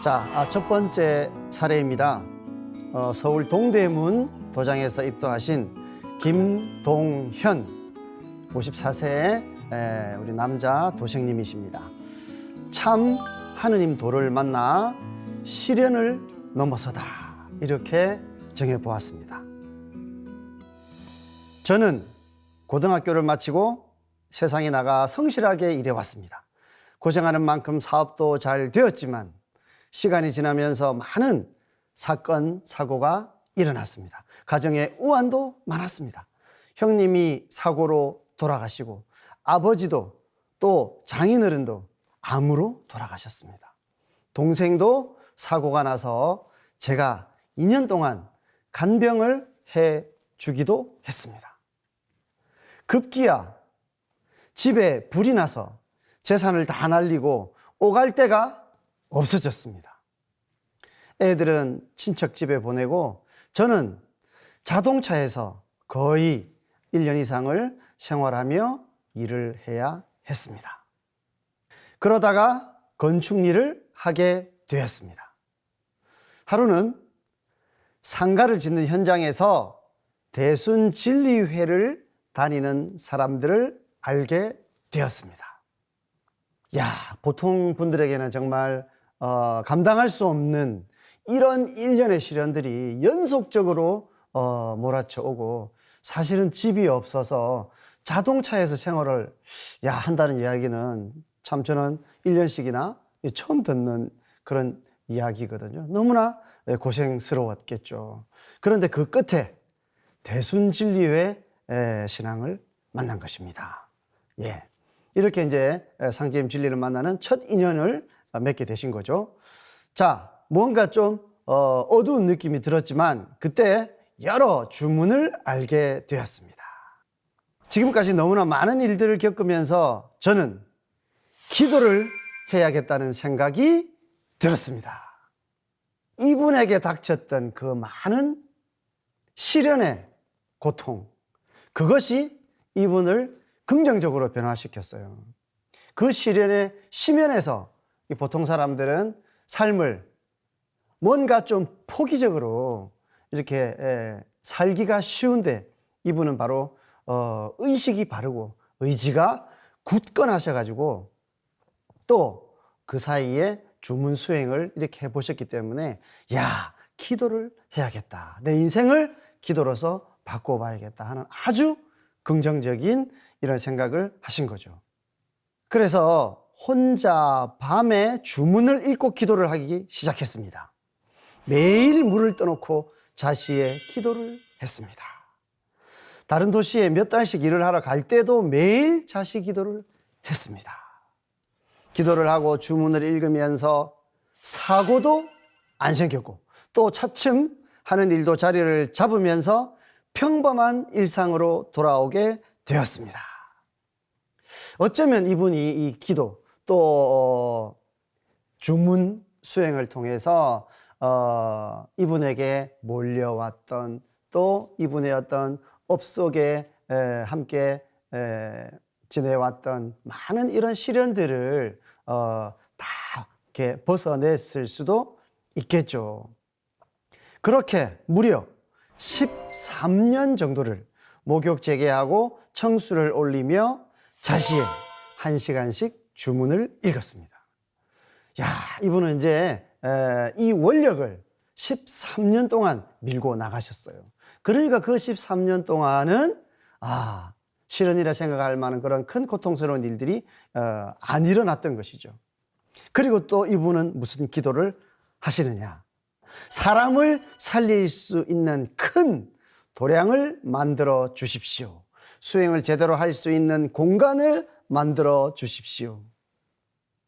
자, 첫 번째 사례입니다. 서울 동대문 도장에서 입도하신 김동현 54세의 우리 남자 도생님이십니다. 참 하느님 도를 만나 시련을 넘어서다, 이렇게 정해보았습니다. 저는 고등학교를 마치고 세상에 나가 성실하게 일해왔습니다. 고생하는 만큼 사업도 잘 되었지만 시간이 지나면서 많은 사건, 사고가 일어났습니다. 가정에 우환도 많았습니다. 형님이 사고로 돌아가시고 아버지도 또 장인어른도 암으로 돌아가셨습니다. 동생도 사고가 나서 제가 2년 동안 간병을 해주기도 했습니다. 급기야 집에 불이 나서 재산을 다 날리고 오갈 데가 없어졌습니다. 애들은 친척 집에 보내고 저는 자동차에서 거의 1년 이상을 생활하며 일을 해야 했습니다. 그러다가 건축 일을 하게 되었습니다. 하루는 상가를 짓는 현장에서 대순진리회를 다니는 사람들을 알게 되었습니다. 야, 보통 분들에게는 정말 감당할 수 없는 이런 일련의 시련들이 연속적으로 몰아쳐 오고, 사실은 집이 없어서 자동차에서 생활을 한다는 이야기는 참 저는 1년씩이나 처음 듣는 그런 이야기거든요. 너무나 고생스러웠겠죠. 그런데 그 끝에 대순진리회 신앙을 만난 것입니다. 예. 이렇게 이제 상제님 진리를 만나는 첫 인연을 맺게 되신 거죠. 자, 뭔가 좀 어두운 느낌이 들었지만 그때 여러 주문을 알게 되었습니다. 지금까지 너무나 많은 일들을 겪으면서 저는 기도를 해야겠다는 생각이 들었습니다. 이분에게 닥쳤던 그 많은 시련의 고통, 그것이 이분을 긍정적으로 변화시켰어요. 그 시련의 심연에서 보통 사람들은 삶을 뭔가 좀 포기적으로 이렇게 살기가 쉬운데, 이분은 바로 의식이 바르고 의지가 굳건하셔가지고 또 그 사이에 주문 수행을 이렇게 해보셨기 때문에 기도를 해야겠다, 내 인생을 기도로서 바꿔봐야겠다 하는 아주 긍정적인 이런 생각을 하신 거죠. 그래서 혼자 밤에 주문을 읽고 기도를 하기 시작했습니다. 매일 물을 떠놓고 자시의 기도를 했습니다. 다른 도시에 몇 달씩 일을 하러 갈 때도 매일 자시 기도를 했습니다. 기도를 하고 주문을 읽으면서 사고도 안 생겼고 또 차츰 하는 일도 자리를 잡으면서 평범한 일상으로 돌아오게 되었습니다. 어쩌면 이분이 이 기도 또 주문 수행을 통해서 이분에게 몰려왔던, 또 이분의 어떤 업 속에 함께 지내왔던 많은 이런 시련들을 다 이렇게 벗어냈을 수도 있겠죠. 그렇게 무려 13년 정도를 목욕 재개하고 청수를 올리며 자시에 1시간씩 주문을 읽었습니다. 이분은 이제 이 원력을 13년 동안 밀고 나가셨어요. 그러니까 그 13년 동안은 실현이라 생각할 만한 그런 큰 고통스러운 일들이 안 일어났던 것이죠. 그리고 또 이분은 무슨 기도를 하시느냐? 사람을 살릴 수 있는 큰 도량을 만들어 주십시오. 수행을 제대로 할 수 있는 공간을 만들어 주십시오.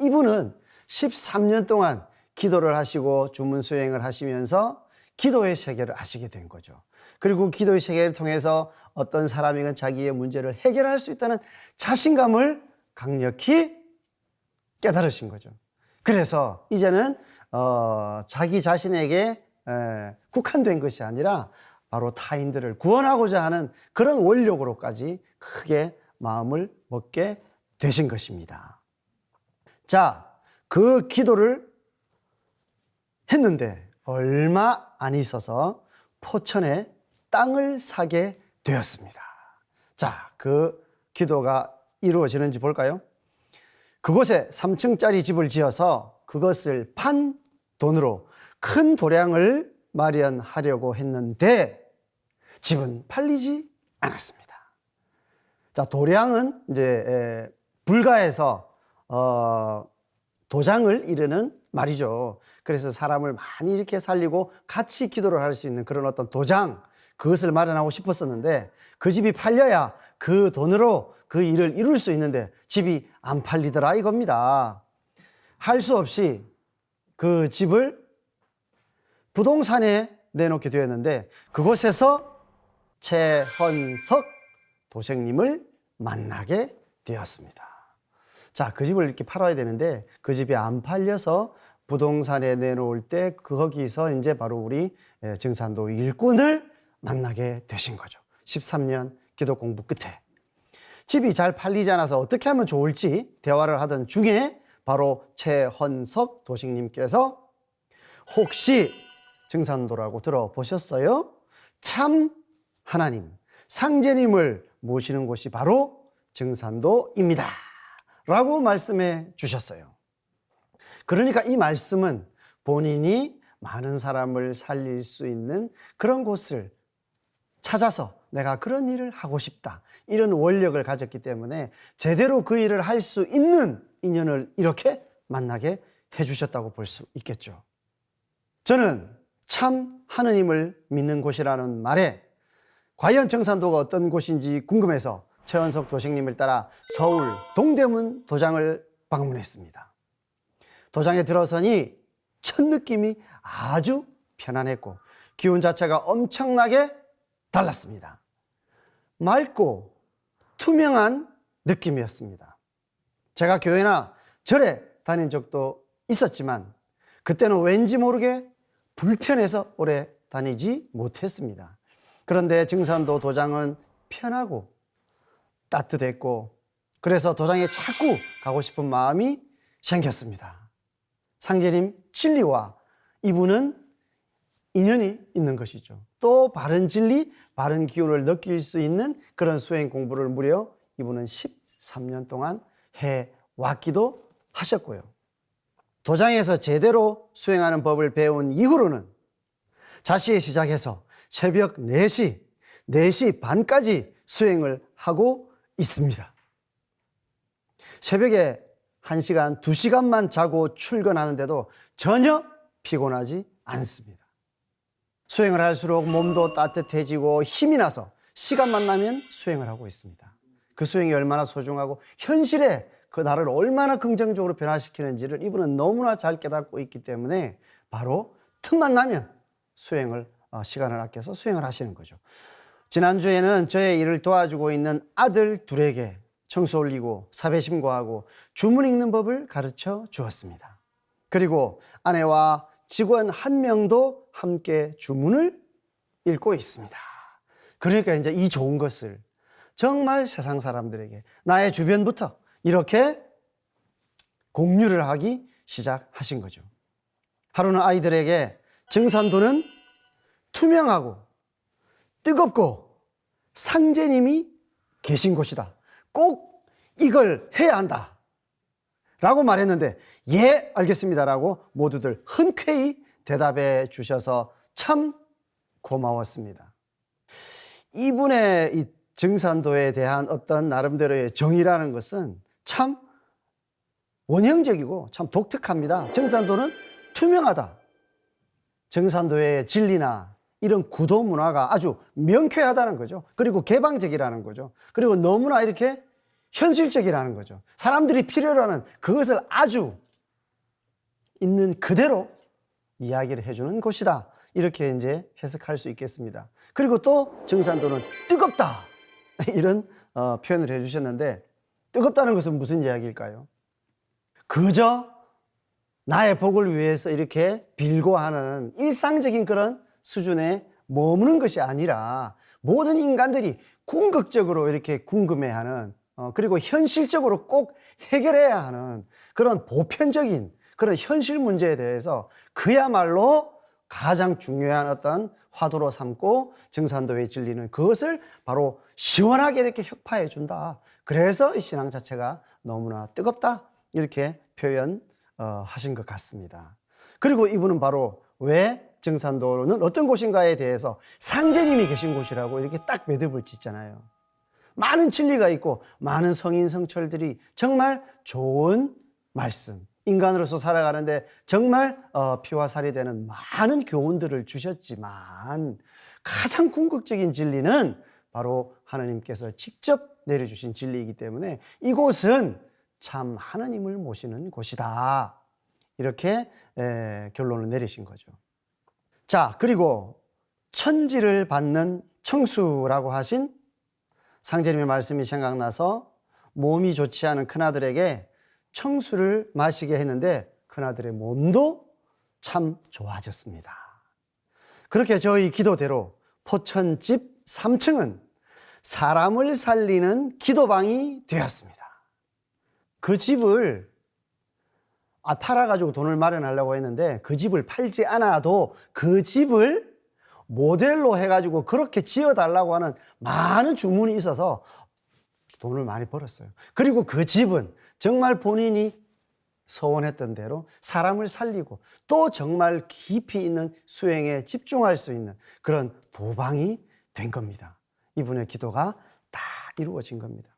이분은 13년 동안 기도를 하시고 주문 수행을 하시면서 기도의 세계를 아시게 된 거죠. 그리고 기도의 세계를 통해서 어떤 사람이건 자기의 문제를 해결할 수 있다는 자신감을 강력히 깨달으신 거죠. 그래서 이제는 자기 자신에게 국한된 것이 아니라 바로 타인들을 구원하고자 하는 그런 원력으로까지 크게 마음을 먹게 되신 것입니다. 자, 그 기도를 했는데 얼마 안 있어서 포천에 땅을 사게 되었습니다. 자, 그 기도가 이루어지는지 볼까요? 그곳에 3층짜리 집을 지어서 그것을 판 돈으로 큰 도량을 마련하려고 했는데 집은 팔리지 않았습니다. 자, 도량은 이제 불가에서 도장을 이르는 말이죠. 그래서 사람을 많이 이렇게 살리고 같이 기도를 할 수 있는 그런 어떤 도장, 그것을 마련하고 싶었었는데 그 집이 팔려야 그 돈으로 그 일을 이룰 수 있는데 집이 안 팔리더라 이겁니다. 할 수 없이 그 집을 부동산에 내놓게 되었는데 그곳에서 최헌석 도생님을 만나게 되었습니다. 자, 그 집을 이렇게 팔아야 되는데 그 집이 안 팔려서 부동산에 내놓을 때 거기서 이제 바로 우리 증산도 일꾼을 만나게 되신 거죠. 13년 기도 공부 끝에 집이 잘 팔리지 않아서 어떻게 하면 좋을지 대화를 하던 중에 바로 최헌석 도식님께서 혹시 증산도라고 들어보셨어요? 참 하나님, 상제님을 모시는 곳이 바로 증산도입니다. 라고 말씀해 주셨어요. 그러니까 이 말씀은 본인이 많은 사람을 살릴 수 있는 그런 곳을 찾아서 내가 그런 일을 하고 싶다. 이런 원력을 가졌기 때문에 제대로 그 일을 할 수 있는 인연을 이렇게 만나게 해주셨다고 볼 수 있겠죠. 저는 참 하느님을 믿는 곳이라는 말에 과연 증산도가 어떤 곳인지 궁금해서 최헌석 도식님을 따라 서울 동대문 도장을 방문했습니다. 도장에 들어서니 첫 느낌이 아주 편안했고 기운 자체가 엄청나게 달랐습니다. 맑고 투명한 느낌이었습니다. 제가 교회나 절에 다닌 적도 있었지만 그때는 왠지 모르게 불편해서 오래 다니지 못했습니다. 그런데 증산도 도장은 편하고 따뜻했고 그래서 도장에 자꾸 가고 싶은 마음이 생겼습니다. 상제님 진리와 이분은 인연이 있는 것이죠. 또 바른 진리, 바른 기운을 느낄 수 있는 그런 수행 공부를 무려 이분은 13년 동안 해왔기도 하셨고요. 도장에서 제대로 수행하는 법을 배운 이후로는 자시에 시작해서 새벽 4시 반까지 수행을 하고 있습니다. 새벽에 1시간, 2시간만 자고 출근하는데도 전혀 피곤하지 않습니다. 수행을 할수록 몸도 따뜻해지고 힘이 나서 시간만 나면 수행을 하고 있습니다. 그 수행이 얼마나 소중하고 현실에 그 나를 얼마나 긍정적으로 변화시키는지를 이분은 너무나 잘 깨닫고 있기 때문에 바로 틈만 나면 시간을 아껴서 수행을 하시는 거죠. 지난주에는 저의 일을 도와주고 있는 아들 둘에게 청소 올리고 사배 심고하고 주문 읽는 법을 가르쳐 주었습니다. 그리고 아내와 직원 1명도 함께 주문을 읽고 있습니다. 그러니까 이제 이 좋은 것을 정말 세상 사람들에게 나의 주변부터 이렇게 공유를 하기 시작하신 거죠. 하루는 아이들에게 증산도는 투명하고 뜨겁고 상제님이 계신 곳이다. 꼭 이걸 해야 한다. 라고 말했는데 예, 알겠습니다. 라고 모두들 흔쾌히 대답해 주셔서 참 고마웠습니다. 이분의 이 증산도에 대한 어떤 나름대로의 정의라는 것은 참 원형적이고 참 독특합니다. 증산도는 투명하다. 증산도의 진리나 이런 구도 문화가 아주 명쾌하다는 거죠. 그리고 개방적이라는 거죠. 그리고 너무나 이렇게 현실적이라는 거죠. 사람들이 필요로 하는 그것을 아주 있는 그대로 이야기를 해주는 곳이다. 이렇게 이제 해석할 수 있겠습니다. 그리고 또 증산도는 뜨겁다. 이런 표현을 해주셨는데 뜨겁다는 것은 무슨 이야기일까요? 그저 나의 복을 위해서 이렇게 빌고 하는 일상적인 그런 수준에 머무는 것이 아니라 모든 인간들이 궁극적으로 이렇게 궁금해하는 그리고 현실적으로 꼭 해결해야 하는 그런 보편적인 그런 현실 문제에 대해서 그야말로 가장 중요한 어떤 화두로 삼고 증산도의 진리는 그것을 바로 시원하게 이렇게 혁파해 준다. 그래서 이 신앙 자체가 너무나 뜨겁다. 이렇게 표현하신 것 같습니다. 그리고 이분은 바로 왜 증산도는 어떤 곳인가에 대해서 상제님이 계신 곳이라고 이렇게 딱 매듭을 짓잖아요. 많은 진리가 있고 많은 성인 성철들이 정말 좋은 말씀, 인간으로서 살아가는데 정말 피와 살이 되는 많은 교훈들을 주셨지만 가장 궁극적인 진리는 바로 하나님께서 직접 내려주신 진리이기 때문에 이곳은 참 하나님을 모시는 곳이다. 이렇게 결론을 내리신 거죠. 자, 그리고 천지를 받는 청수라고 하신 상제님의 말씀이 생각나서 몸이 좋지 않은 큰아들에게 청수를 마시게 했는데 큰아들의 몸도 참 좋아졌습니다. 그렇게 저희 기도대로 포천집 3층은 사람을 살리는 기도방이 되었습니다. 그 집을 팔아가지고 돈을 마련하려고 했는데 그 집을 팔지 않아도 그 집을 모델로 해가지고 그렇게 지어달라고 하는 많은 주문이 있어서 돈을 많이 벌었어요. 그리고 그 집은 정말 본인이 서원했던 대로 사람을 살리고 또 정말 깊이 있는 수행에 집중할 수 있는 그런 도방이 된 겁니다. 이분의 기도가 다 이루어진 겁니다.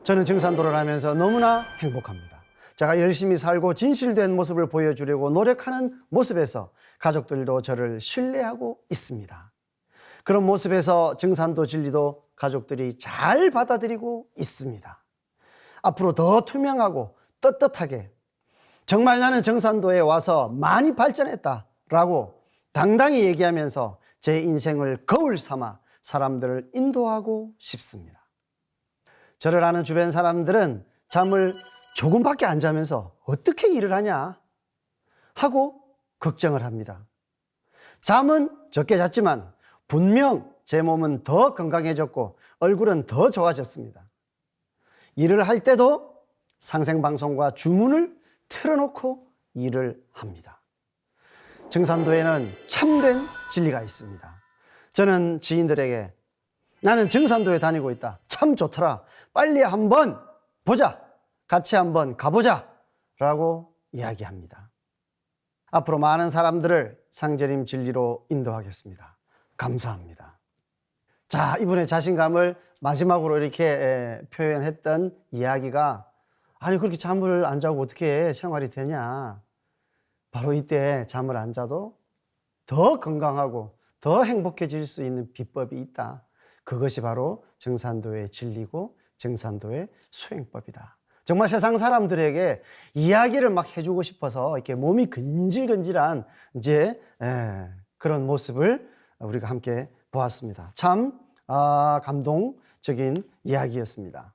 저는 증산도를 하면서 너무나 행복합니다. 제가 열심히 살고 진실된 모습을 보여주려고 노력하는 모습에서 가족들도 저를 신뢰하고 있습니다. 그런 모습에서 증산도 진리도 가족들이 잘 받아들이고 있습니다. 앞으로 더 투명하고 떳떳하게 정말 나는 증산도에 와서 많이 발전했다라고 당당히 얘기하면서 제 인생을 거울 삼아 사람들을 인도하고 싶습니다. 저를 아는 주변 사람들은 잠을 조금밖에 안 자면서 어떻게 일을 하냐 하고 걱정을 합니다. 잠은 적게 잤지만 분명 제 몸은 더 건강해졌고 얼굴은 더 좋아졌습니다. 일을 할 때도 상생방송과 주문을 틀어놓고 일을 합니다. 증산도에는 참된 진리가 있습니다. 저는 지인들에게 나는 증산도에 다니고 있다. 참 좋더라. 빨리 한번 보자. 같이 한번 가보자 라고 이야기합니다. 앞으로 많은 사람들을 상제님 진리로 인도하겠습니다. 감사합니다. 자, 이분의 자신감을 마지막으로 이렇게 표현했던 이야기가 아니 그렇게 잠을 안 자고 어떻게 생활이 되냐. 바로 이때 잠을 안 자도 더 건강하고 더 행복해질 수 있는 비법이 있다. 그것이 바로 증산도의 진리고 증산도의 수행법이다. 정말 세상 사람들에게 이야기를 막 해주고 싶어서 이렇게 몸이 근질근질한 이제 그런 모습을 우리가 함께 보았습니다. 참 감동적인 이야기였습니다.